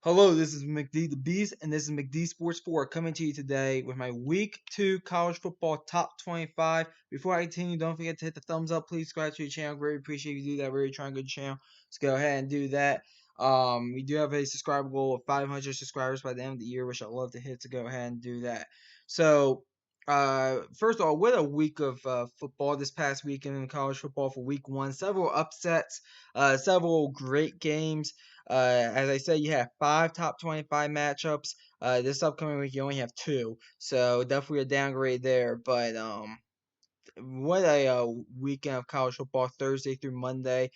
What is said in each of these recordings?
Hello, this is McD the Beast, and this is McD Sports 4 coming to you today with my Week 2 college football top 25. Before I continue, don't forget to hit the thumbs up. Please subscribe to the channel. Greatly appreciate you do that. Really trying to go to the channel. Let's go ahead and do that. We do have a subscriber goal of 500 subscribers by the end of the year, which I'd love to hit, to go ahead and do that. So, first of all, what a week of football this past weekend in college football for week 1. Several upsets, several great games. As I said, you have 5 top 25 matchups. This upcoming week, you only have 2, so definitely a downgrade there. But what a weekend of college football, Thursday through Monday.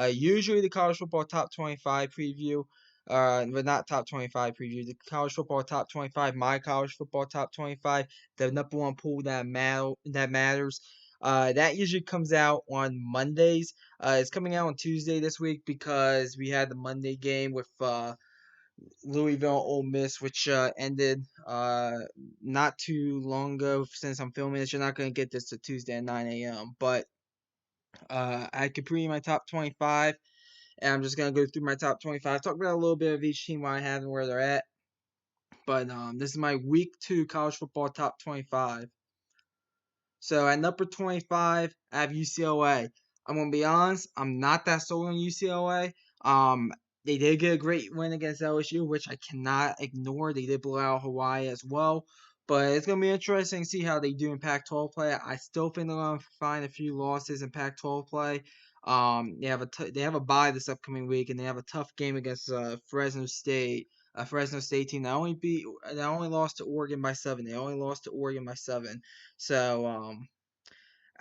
Usually the college football top 25 preview, but not top 25 preview. The college football top 25, my college football top 25, the number one pool that matters. That usually comes out on Mondays. It's coming out on Tuesday this week because we had the Monday game with Louisville Ole Miss, which ended not too long ago. Since I'm filming this, you're not going to get this to Tuesday at 9 a.m. But I completed my top 25, and I'm just going to go through my top 25, talk about a little bit of each team, what I have, and where they're at. But this is my week 2 college football top 25. So at number 25, I have UCLA. I'm gonna be honest, I'm not that sold on UCLA. They did get a great win against LSU, which I cannot ignore. They did blow out Hawaii as well, but it's gonna be interesting to see how they do in Pac-12 play. I still think they're gonna find a few losses in Pac-12 play. They have a bye this upcoming week, and they have a tough game against Fresno State. A Fresno State team that only lost to Oregon by 7. They only lost to Oregon by 7. So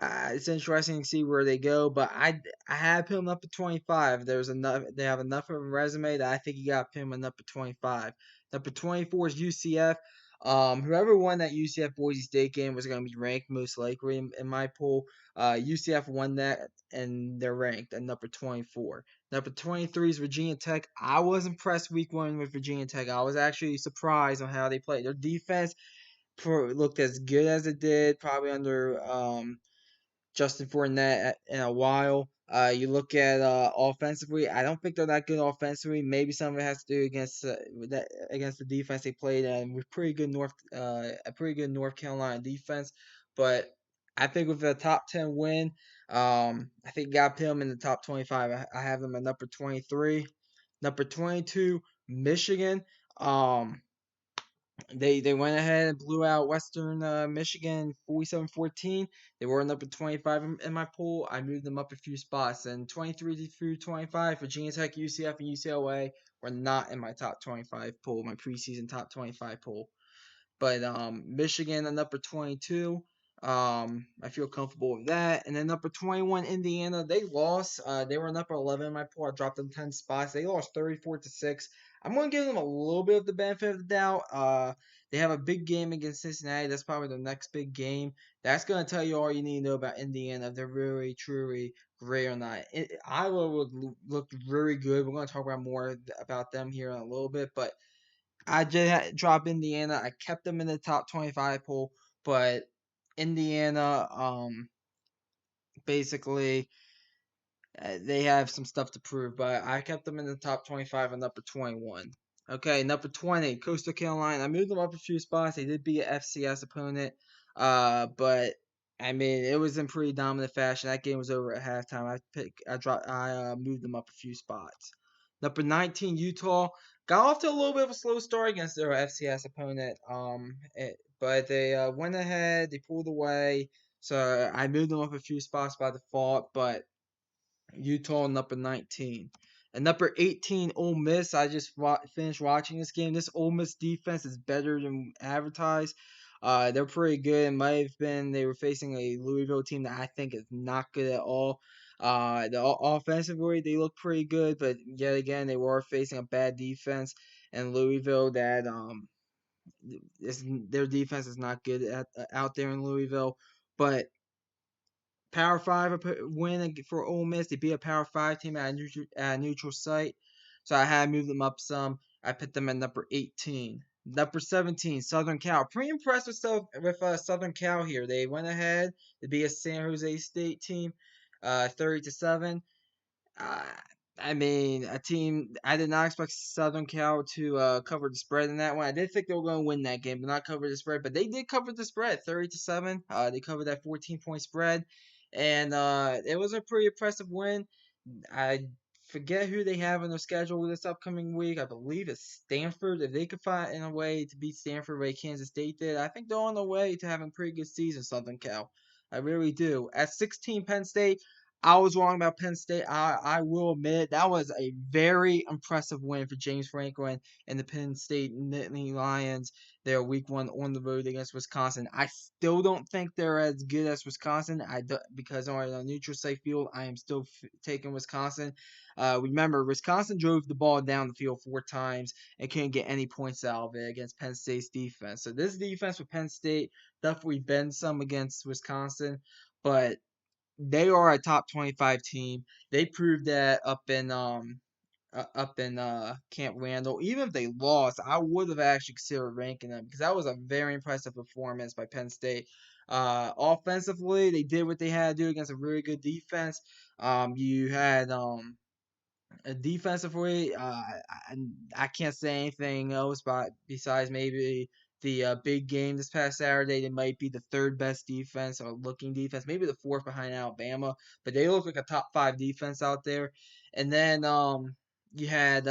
it's interesting to see where they go, but I have him up at 25. There's enough. They have enough of a resume that I think you got him up at 25. Number 24 is UCF. Whoever won that UCF Boise State game was going to be ranked most likely in my poll. UCF won that, and they're ranked at number 24. Number 23 is Virginia Tech. I was impressed week 1 with Virginia Tech. I was actually surprised on how they played. Their defense looked as good as it did, probably under Justin Fournette in a while. You look at offensively. I don't think they're that good offensively. Maybe some of it has to do against the defense they played, and with a pretty good North Carolina defense. But I think with a top 10 win, I think got him in the top 25. I have them at number 23, number 22, Michigan. Um, they went ahead and blew out Western Michigan 47-14. They were number 25 in my pool. I moved them up a few spots. And 23 through 25, Virginia Tech, UCF, and UCLA were not in my top 25 pool, my preseason top 25 pool. But Michigan at number 22. I feel comfortable with that. And then number 21, Indiana, they lost. They were number 11 in my pool. I dropped them 10 spots. They lost 34-6. I'm going to give them a little bit of the benefit of the doubt. They have a big game against Cincinnati. That's probably their next big game. That's going to tell you all you need to know about Indiana, if they're really, truly great or not. Iowa would look very good. We're going to talk about more about them here in a little bit. But I just dropped Indiana. I kept them in the top 25 pool. But Indiana, basically, they have some stuff to prove, but I kept them in the top 25 and number 21. Okay, number 20, Coastal Carolina. I moved them up a few spots. They did beat an FCS opponent, but I mean it was in pretty dominant fashion. That game was over at halftime. I moved them up a few spots. Number 19, Utah got off to a little bit of a slow start against their FCS opponent. But they went ahead. They pulled away. So I moved them up a few spots by default, but Utah number 19. And number 18, Ole Miss. I just finished watching this game. This Ole Miss defense is better than advertised. They're pretty good. It might have been they were facing a Louisville team that I think is not good at all. Offensively, they look pretty good, but yet again, they were facing a bad defense. And Louisville, their defense is not good out there in Louisville. But Power 5 win for Ole Miss. They beat a Power 5 team at a neutral site. So I had moved them up some. I put them at number 18. Number 17, Southern Cal. Pretty impressed with Southern Cal here. They went ahead to be a San Jose State team, 30-7. I mean, a team. I did not expect Southern Cal to cover the spread in that one. I did think they were going to win that game, but not cover the spread. But they did cover the spread, 30-7. They covered that 14-point spread, and it was a pretty impressive win. I forget who they have on their schedule this upcoming week. I believe it's Stanford. If they could find a way to beat Stanford the way Kansas State did, I think they're on the way to having a pretty good season, Southern Cal. I really do. At 16, Penn State, I was wrong about Penn State. I will admit that was a very impressive win for James Franklin and the Penn State Nittany Lions. Their week one on the road against Wisconsin. I still don't think they're as good as Wisconsin. Because on a neutral site field, I am still taking Wisconsin. Remember, Wisconsin drove the ball down the field 4 times and couldn't get any points out of it against Penn State's defense. So this defense with Penn State definitely been some against Wisconsin, but they are a top 25 team. They proved that up in Camp Randall. Even if they lost, I would have actually considered ranking them because that was a very impressive performance by Penn State. Offensively, they did what they had to do against a really good defense. You had defensively, I can't say anything else but besides maybe the big game this past Saturday. They might be the third best defense or looking defense, maybe the fourth behind Alabama, but they look like a top five defense out there. And then you had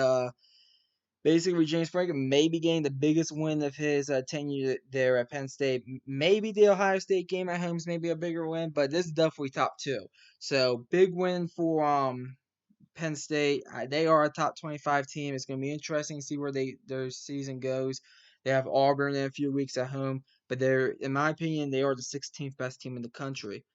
basically James Franklin maybe getting the biggest win of his tenure there at Penn State. Maybe the Ohio State game at home is maybe a bigger win, but this is definitely top two. So big win for Penn State. They are a top 25 team. It's going to be interesting to see where their season goes. They have Auburn in a few weeks at home, but in my opinion, they are the 16th best team in the country.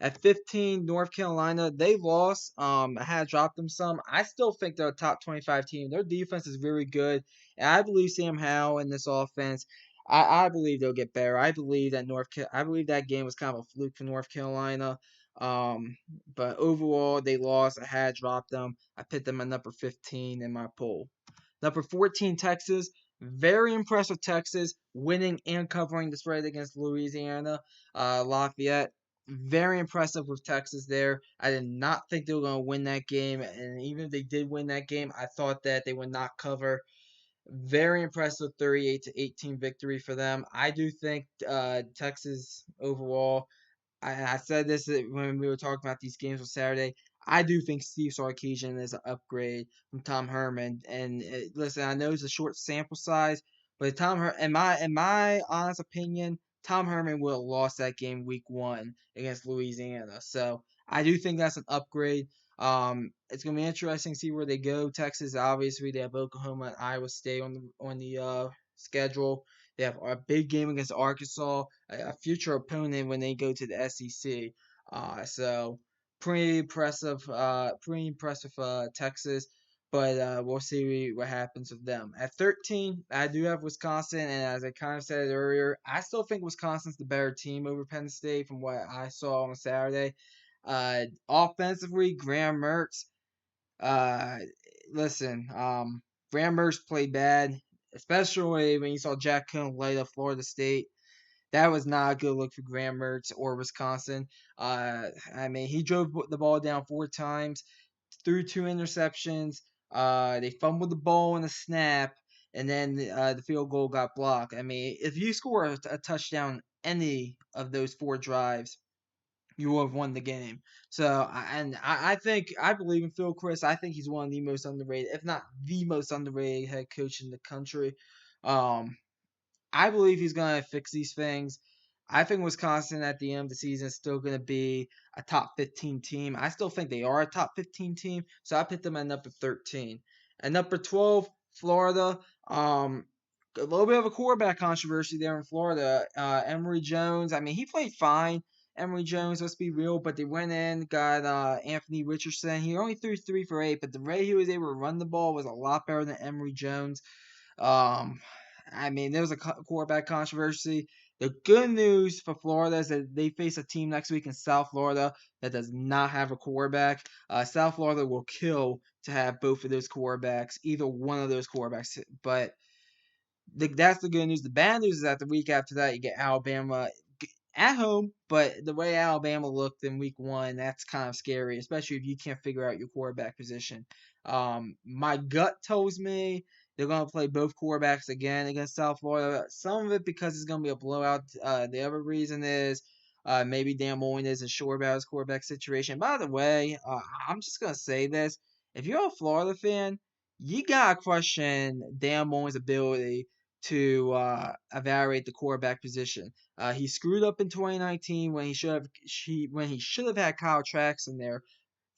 At 15, North Carolina, they lost. I had dropped them some. I still think they're a top 25 team. Their defense is very good. And I believe Sam Howell in this offense. I believe they'll get better. I believe that game was kind of a fluke for North Carolina. But overall, they lost. I had dropped them. I put them at number 15 in my poll. Number 14, Texas. Very impressive Texas, winning and covering the spread against Louisiana. Lafayette, very impressive with Texas there. I did not think they were going to win that game, and even if they did win that game, I thought that they would not cover. Very impressive 38-18 victory for them. I do think Texas overall, I said this when we were talking about these games on Saturday. I do think Steve Sarkisian is an upgrade from Tom Herman. And listen, I know it's a short sample size, but in my honest opinion, Tom Herman would have lost that game week one against Louisiana. So I do think that's an upgrade. It's gonna be interesting to see where they go. Texas, obviously, they have Oklahoma and Iowa State on the schedule. They have a big game against Arkansas, a future opponent when they go to the SEC. So pretty impressive Texas, but we'll see what happens with them. At 13, I do have Wisconsin, and as I kind of said earlier, I still think Wisconsin's the better team over Penn State from what I saw on Saturday. Offensively, Graham Mertz. Uh, listen, Graham Mertz played bad, especially when you saw Jack Cohn light up Florida State. That was not a good look for Graham Mertz or Wisconsin. I mean, he drove the ball down 4 times, threw 2 interceptions. They fumbled the ball in a snap, and then the field goal got blocked. I mean, if you score a touchdown any of those 4 drives, you will have won the game. So, I think I believe in Phil Chris. I think he's one of the most underrated, if not the most underrated head coach in the country. Um, I believe he's going to fix these things. I think Wisconsin at the end of the season is still going to be a top 15 team. I still think they are a top 15 team, so I put them at number 13. At number 12, Florida. A little bit of a quarterback controversy there in Florida. Emory Jones, I mean, he played fine. Emory Jones, let's be real, but they went in, got Anthony Richardson. He only threw 3 for 8, but the way he was able to run the ball was a lot better than Emory Jones. Um, I mean, there was a quarterback controversy. The good news for Florida is that they face a team next week in South Florida that does not have a quarterback. South Florida will kill to have both of those quarterbacks, either one of those quarterbacks. But that's the good news. The bad news is that the week after that, you get Alabama. at home, but the way Alabama looked in week one, that's kind of scary, especially if you can't figure out your quarterback position. My gut tells me they're going to play both quarterbacks again against South Florida. Some of it because it's going to be a blowout. The other reason is maybe Dan Mullen isn't sure about his quarterback situation. By the way, I'm just going to say this. If you're a Florida fan, you got to question Dan Mullen's ability to evaluate the quarterback position. He screwed up in 2019 when he should have had Kyle Trask in there,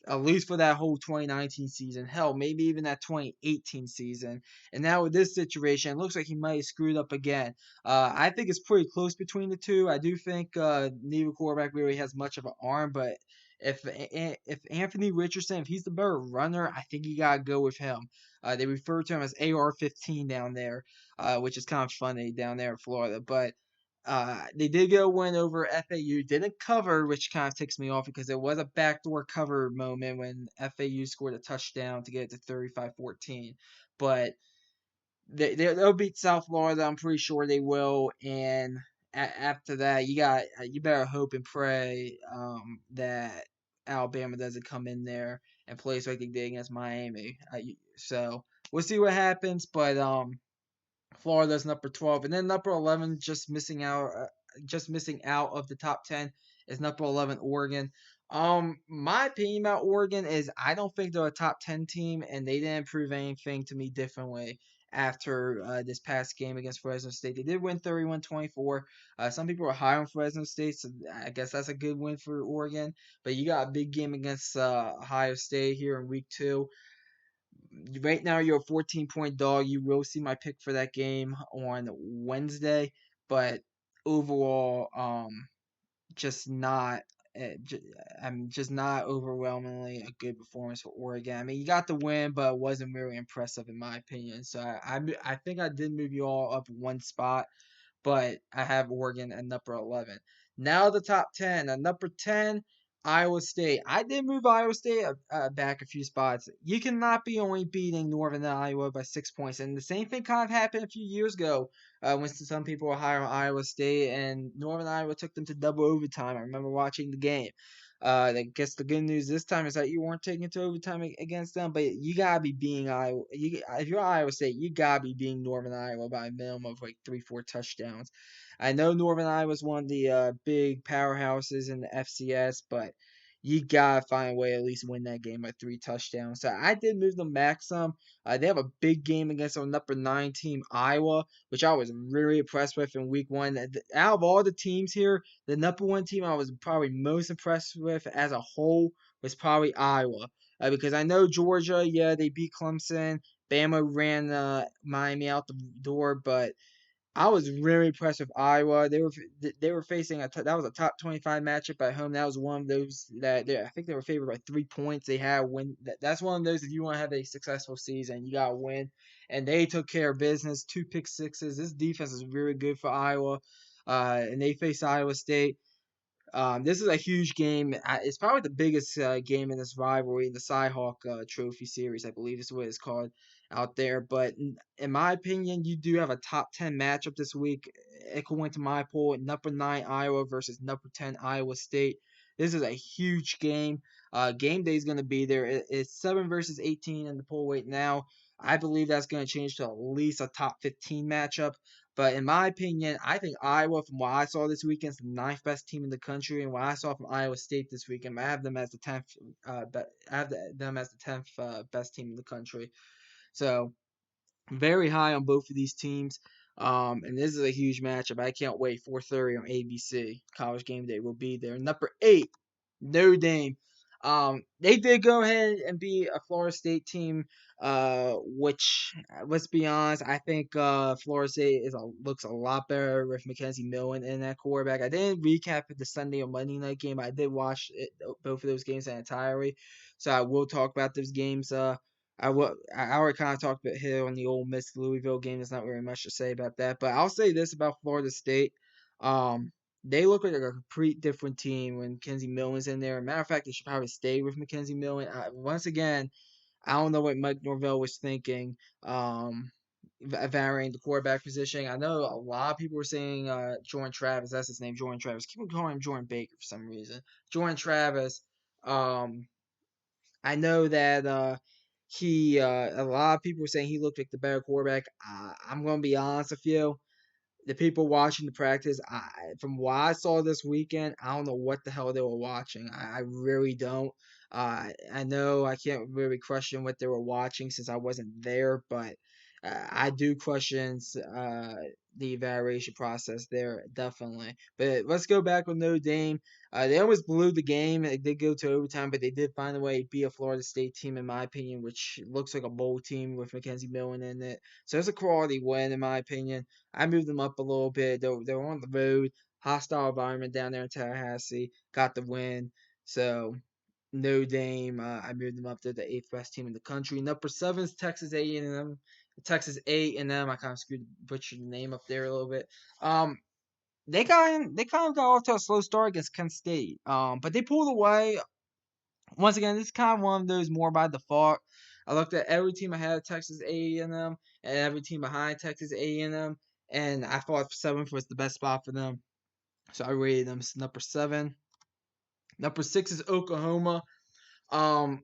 at least for that whole 2019 season. Hell, maybe even that 2018 season. And now with this situation, it looks like he might have screwed up again. I think it's pretty close between the two. I do think neither quarterback really has much of an arm, but if Anthony Richardson, if he's the better runner, I think you gotta go with him. They refer to him as AR-15 down there, which is kind of funny down there in Florida. But they did get a win over FAU. Didn't cover, which kind of ticks me off because there was a backdoor cover moment when FAU scored a touchdown to get it to 35-14. But they'll beat South Florida. I'm pretty sure they will. And after that, you better hope and pray that Alabama doesn't come in there and play like they did against Miami. So we'll see what happens. But Florida's number 12, and then number 11 just missing out of the top 10 is number 11 Oregon. My opinion about Oregon is I don't think they're a top 10 team, and they didn't prove anything to me differently after this past game against Fresno State. They did win 31-24. Some people are high on Fresno State, so I guess that's a good win for Oregon. But you got a big game against Ohio State here in week 2. Right now, you're a 14-point dog. You will see my pick for that game on Wednesday, but overall, just not. I'm just not overwhelmingly a good performance for Oregon. I mean, you got the win, but it wasn't really impressive in my opinion. So I think I did move you all up one spot, but I have Oregon at number 11. Now the top 10. At number 10, Iowa State. I did move Iowa State back a few spots. You cannot be only beating Northern Iowa by 6 points. And the same thing kind of happened a few years ago when some people were higher on Iowa State, and Northern Iowa took them to double overtime. I remember watching the game. I guess the good news this time is that you weren't taking it to overtime against them, but you gotta be beating Iowa. If you're Iowa State, you gotta be beating Northern Iowa by a minimum of like 3-4 touchdowns. I know Northern Iowa is one of the big powerhouses in the FCS, but you gotta find a way to at least win that game by 3 touchdowns. So I did move them back some. They have a big game against our number 9 team, Iowa, which I was really impressed with in week 1. Out of all the teams here, the number 1 team I was probably most impressed with as a whole was probably Iowa. Because I know Georgia, yeah, they beat Clemson. Bama ran Miami out the door, but I was really impressed with Iowa. They were facing that was a top 25 matchup at home. That was one of those that I think they were favored by 3 points. They had win. That's one of those if you want to have a successful season, you gotta win. And they took care of business. 2 pick sixes. This defense is really good for Iowa. And they faced Iowa State. This is a huge game. It's probably the biggest game in this rivalry, the Cyhawk Trophy Series. I believe is what it's called out there. But in my opinion, you do have a top 10 matchup this week. According to my poll, number 9 Iowa versus number 10 Iowa State. This is a huge game. Game day is going to be there. It's 7 versus 18 in the poll right now. I believe that's going to change to at least a top 15 matchup. But in my opinion, I think Iowa, from what I saw this weekend, is the 9th best team in the country. And what I saw from Iowa State this weekend, I have them as the 10th. I have them as the 10th best team in the country. So very high on both of these teams. And this is a huge matchup. I can't wait. 4:30 on ABC. College Game Day will be there. Number 8, Notre Dame. They did go ahead and be a Florida State team. Which let's be honest, I think Florida State looks a lot better with Mackenzie Millen in that quarterback. I didn't recap the Sunday or Monday night game. I did watch both of those games entirely, so I will talk about those games. I already kind of talked about here on the Ole Miss Louisville game. There's not really much to say about that, but I'll say this about Florida State. They look like a complete different team when Mackenzie Millen's in there. Matter of fact, they should probably stay with Mackenzie Millen. Once again, I don't know what Mike Norvell was thinking. varying the quarterback position. I know a lot of people were saying Jordan Travis. That's his name, Jordan Travis. Keep on calling him Jordan Baker for some reason. Jordan Travis. Um, I know that he a lot of people were saying he looked like the better quarterback. I'm gonna be honest with you, the people watching the practice, from what I saw this weekend, I don't know what the hell they were watching. I really don't. I know I can't really question what they were watching since I wasn't there, but I do question the evaluation process there, definitely. But let's go back with Notre Dame. They almost blew the game. They did go to overtime, but they did find a way to beat a Florida State team, in my opinion, which looks like a bowl team with Mackenzie Millen in it. So it's a quality win, in my opinion. I moved them up a little bit. They're on the road, hostile environment down there in Tallahassee. Got the win. So Notre Dame, I moved them up to the eighth best team in the country. Number seven is Texas A&M. Texas A&M. I kind of butchered the name up there a little bit. They kind of got off to a slow start against Kent State. But they pulled away. Once again, this is kind of one of those more by default. I looked at every team ahead of Texas A&M and every team behind Texas A&M, and I thought seventh was the best spot for them. So I rated them number seven. Number six is Oklahoma. Um,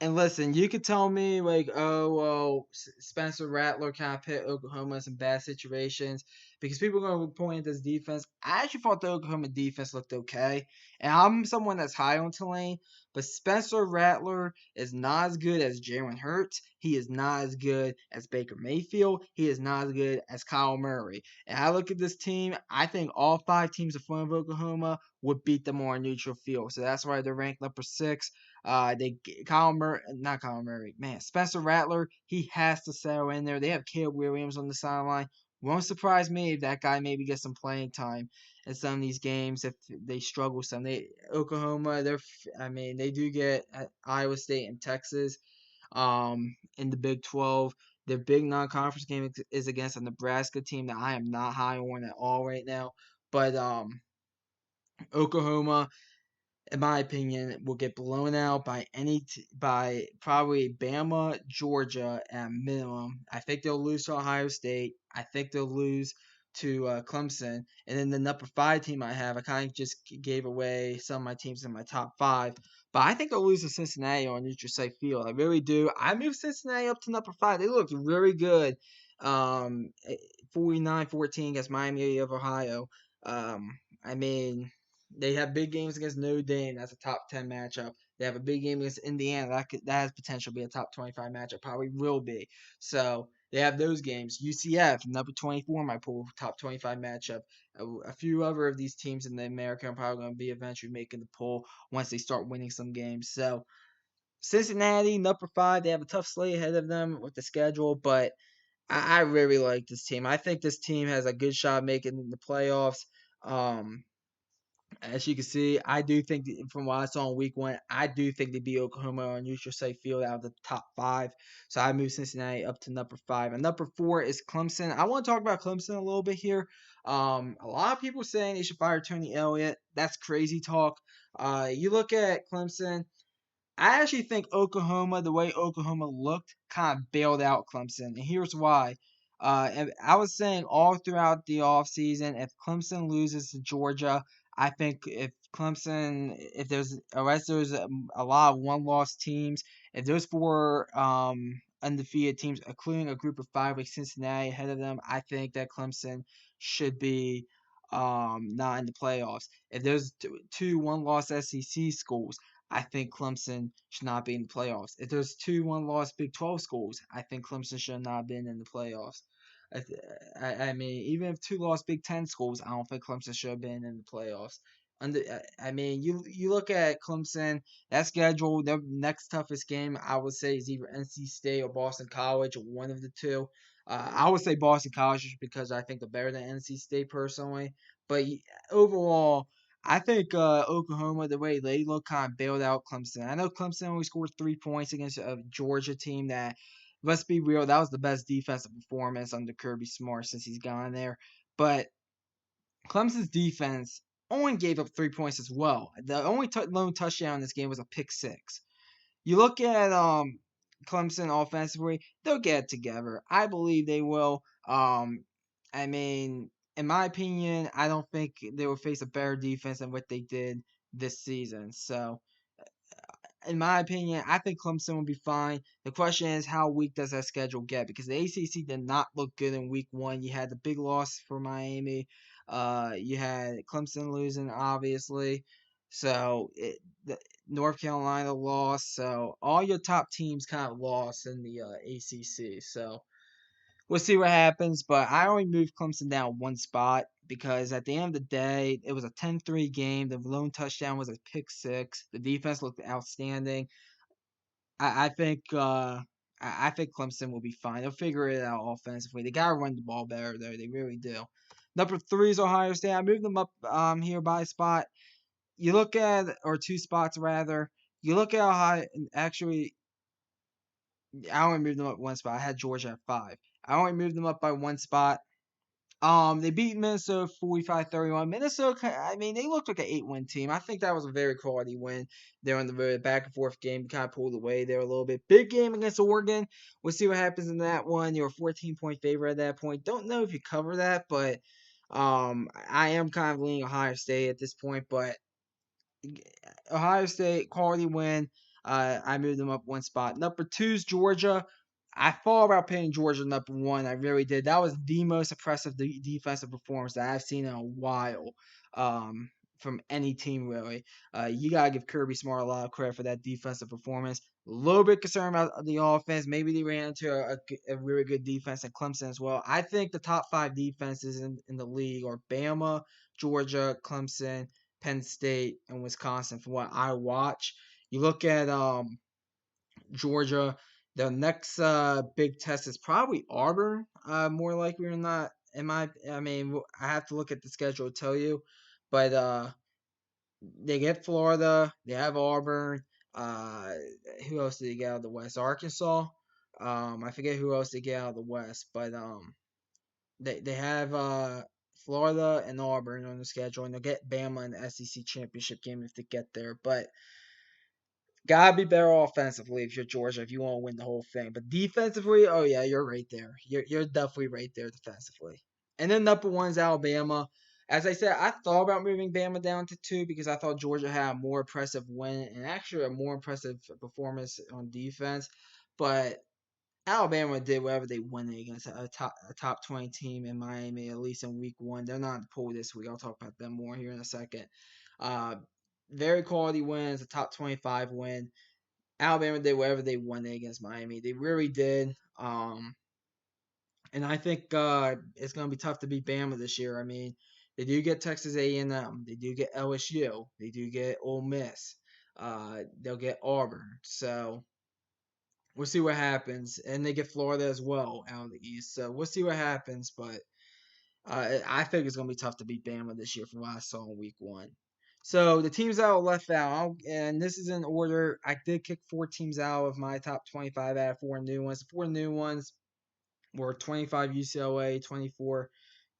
And listen, you could tell me like, oh well, Spencer Rattler kind of put Oklahoma in some bad situations because people are going to point at this defense. I actually thought the Oklahoma defense looked okay, and I'm someone that's high on Tulane, but Spencer Rattler is not as good as Jalen Hurts. He is not as good as Baker Mayfield. He is not as good as Kyle Murray. And I look at this team. I think all five teams in front of Oklahoma would beat them on a neutral field. So that's why they're ranked number six. They not Kyle Murray, man, Spencer Rattler. He has to settle in there. They have Caleb Williams on the sideline. Won't surprise me if that guy maybe gets some playing time in some of these games if they struggle some. Oklahoma, they do get Iowa State and Texas. In the Big 12. Their big non-conference game is against a Nebraska team that I am not high on at all right now. But Oklahoma, in my opinion, will get blown out by by probably Bama, Georgia at minimum. I think they'll lose to Ohio State. I think they'll lose to Clemson, and then the number five team I kind of just gave away some of my teams in my top five. But I think they'll lose to Cincinnati on neutral site field. I really do. I moved Cincinnati up to number five. They looked really good. 49-14 against Miami of Ohio. I mean, they have big games against Notre Dame. That's a top 10 matchup. They have a big game against Indiana. That has potential to be a top 25 matchup. Probably will be. So they have those games. UCF, number 24 in my pool, top 25 matchup. A few other of these teams in the American are probably going to be eventually making the poll once they start winning some games. So Cincinnati, number five, they have a tough slate ahead of them with the schedule, but I really like this team. I think this team has a good shot of making the playoffs. As you can see, I do think from what I saw in week one, I do think they beat Oklahoma on neutral site field out of the top five. So I moved Cincinnati up to number five. And number four is Clemson. I want to talk about Clemson a little bit here. A lot of people saying they should fire Tony Elliott. That's crazy talk. You look at Clemson. I actually think Oklahoma, the way Oklahoma looked, kind of bailed out Clemson. And here's why. And I was saying all throughout the offseason, if Clemson loses to Georgia, I think if there's a lot of one-loss teams, if those four undefeated teams, including a group of five like Cincinnati ahead of them, I think that Clemson should be not in the playoffs. If there's two one-loss SEC schools, I think Clemson should not be in the playoffs. If there's two one-loss Big 12 schools, I think Clemson should not have been in the playoffs. I mean, even if two lost Big 10 schools, I don't think Clemson should have been in the playoffs. You look at Clemson, that schedule, their next toughest game, I would say, is either NC State or Boston College, one of the two. I would say Boston College just because I think they're better than NC State personally. But overall, I think Oklahoma, the way they look, kind of bailed out Clemson. I know Clemson only scored 3 points against a Georgia team that, let's be real, that was the best defensive performance under Kirby Smart since he's gone there. But Clemson's defense only gave up 3 points as well. The only lone touchdown in this game was a pick six. You look at Clemson offensively, they'll get it together. I believe they will. I mean, in my opinion, I don't think they will face a better defense than what they did this season. So, in my opinion, I think Clemson will be fine. The question is, how weak does that schedule get? Because the ACC did not look good in week one. You had the big loss for Miami. You had Clemson losing, obviously. So the North Carolina lost. So all your top teams kind of lost in the ACC. So we'll see what happens. But I only moved Clemson down one spot because at the end of the day, it was a 10-3 game. The lone touchdown was a pick six. The defense looked outstanding. I think I think Clemson will be fine. They'll figure it out offensively. They gotta run the ball better though. They really do. Number three is Ohio State. I moved them up here by a spot. You look at or two spots rather. You look at Ohio. Actually, I only moved them up one spot. I had Georgia at 5. I only moved them up by one spot. They beat Minnesota 45-31. Minnesota, I mean, they looked like an 8-win team. I think that was a very quality win. They're on the very back and forth game, kind of pulled away there a little bit. Big game against Oregon. We'll see what happens in that one. You're a 14-point favorite at that point. Don't know if you cover that, but I am kind of leaning Ohio State at this point. But Ohio State, quality win. I moved them up one spot. Number two is Georgia. I thought about putting Georgia number one. I really did. That was the most impressive defensive performance that I've seen in a while from any team, really. You got to give Kirby Smart a lot of credit for that defensive performance. A little bit concerned about the offense. Maybe they ran into a really good defense at Clemson as well. I think the top 5 defenses in the league are Bama, Georgia, Clemson, Penn State, and Wisconsin from what I watch. You look at Georgia. The next big test is probably Auburn, more likely or not. I mean, I have to look at the schedule to tell you, but they get Florida. They have Auburn. Uh, who else did they get out of the West? Arkansas. I forget who else they get out of the West, but they have Florida and Auburn on the schedule, and they'll get Bama in the SEC championship game if they get there. But gotta be better offensively if you're Georgia if you want to win the whole thing. But defensively, oh yeah, you're right there. You're definitely right there defensively. And then number one is Alabama. As I said, I thought about moving Bama down to 2 because I thought Georgia had a more impressive win and actually a more impressive performance on defense. But Alabama did whatever they wanted against a top 20 team in Miami, at least in week one. They're not in the pool this week. I'll talk about them more here in a second. Uh, very quality wins, a top 25 win. Alabama did whatever they wanted against Miami. They really did. And I think it's going to be tough to beat Bama this year. I mean, they do get Texas A&M. They do get LSU. They do get Ole Miss. They'll get Auburn. So we'll see what happens. And they get Florida as well out of the East. So we'll see what happens. But I think it's going to be tough to beat Bama this year from what I saw in week one. So the teams that were left out, and this is in order. I did kick 4 teams out of my top 25 out of 4 new ones. The 4 new ones were 25 UCLA, 24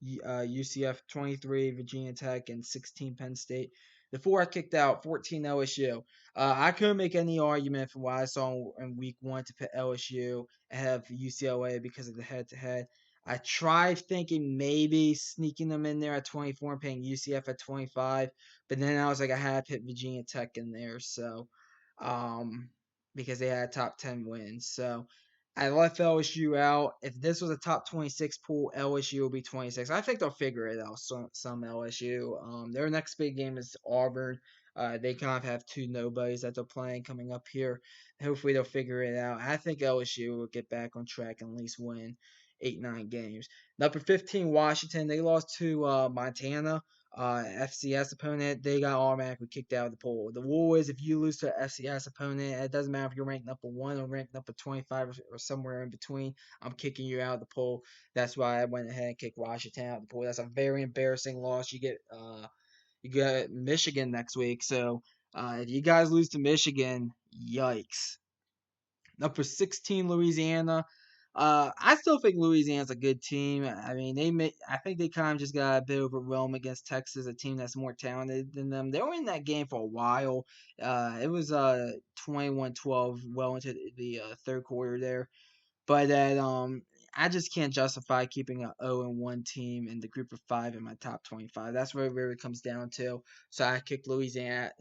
UCF, 23 Virginia Tech, and 16 Penn State. The 4 I kicked out, 14 LSU. I couldn't make any argument from what I saw in week one to put LSU ahead of UCLA because of the head-to-head. I tried thinking maybe sneaking them in there at 24 and paying UCF at 25, but then I was like, I had to put Virginia Tech in there, so because they had top 10 wins. So I left LSU out. If this was a top 26 pool, LSU will be 26. I think they'll figure it out. Some LSU. Their next big game is Auburn. They kind of have 2 nobodies that they're playing coming up here. Hopefully they'll figure it out. I think LSU will get back on track and at least win 8-9 games. Number 15, Washington. They lost to Montana. FCS opponent, they got automatically kicked out of the poll. The rule is if you lose to an FCS opponent, it doesn't matter if you're ranked number 1 or ranked number 25 or somewhere in between, I'm kicking you out of the poll. That's why I went ahead and kicked Washington out of the poll. That's a very embarrassing loss. You get Michigan next week. So if you guys lose to Michigan, yikes. Number 16, Louisiana. I still think Louisiana's a good team. I mean, I think they kind of just got a bit overwhelmed against Texas, a team that's more talented than them. They were in that game for a while. It was 21-12 well into the third quarter there. But that I just can't justify keeping a 0-1 team in the group of five in my top 25. That's where it really comes down to. So I kicked Louisiana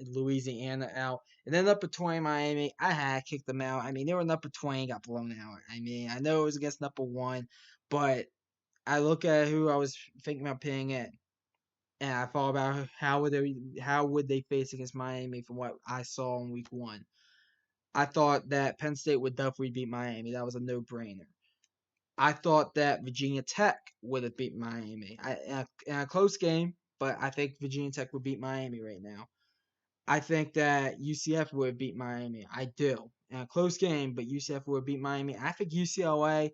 out. And then up at 20 Miami, I had kicked them out. I mean, they were up at 20 and got blown out. I mean, I know it was against number one, but I look at who I was thinking about paying in. And I thought about how would they face against Miami from what I saw in week one. I thought that Penn State would definitely beat Miami. That was a no-brainer. I thought that Virginia Tech would have beat Miami in a close game, but I think Virginia Tech would beat Miami right now. I think that UCF would beat Miami. I do. In a close game, but UCF would beat Miami. I think UCLA.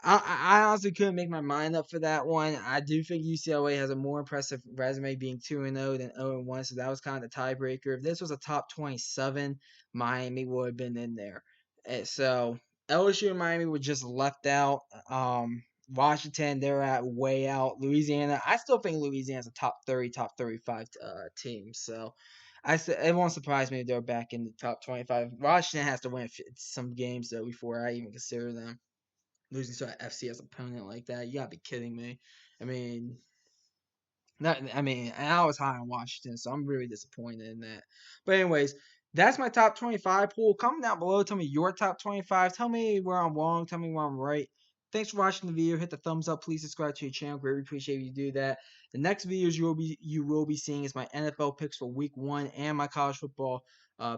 I honestly couldn't make my mind up for that one. I do think UCLA has a more impressive resume being 2-0 than 0-1, so that was kind of the tiebreaker. If this was a top 27, Miami would have been in there. So LSU and Miami were just left out. Washington, they're at way out. Louisiana, I still think Louisiana's a top 30, top 35 team. So it won't surprise me if they're back in the top 25. Washington has to win some games, though, before I even consider them losing to an FCS opponent like that. You gotta be kidding me. I mean, and I was high on Washington, so I'm really disappointed in that. But anyways, that's my top 25 pool. Comment down below. Tell me your top 25. Tell me where I'm wrong. Tell me where I'm right. Thanks for watching the video. Hit the thumbs up. Please subscribe to your channel. Greatly appreciate if you do that. The next videos you will be seeing is my NFL picks for week 1 and my college football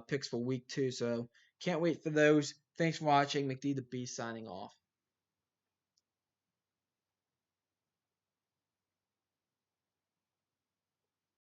picks for week 2. So can't wait for those. Thanks for watching. McD the Beast signing off.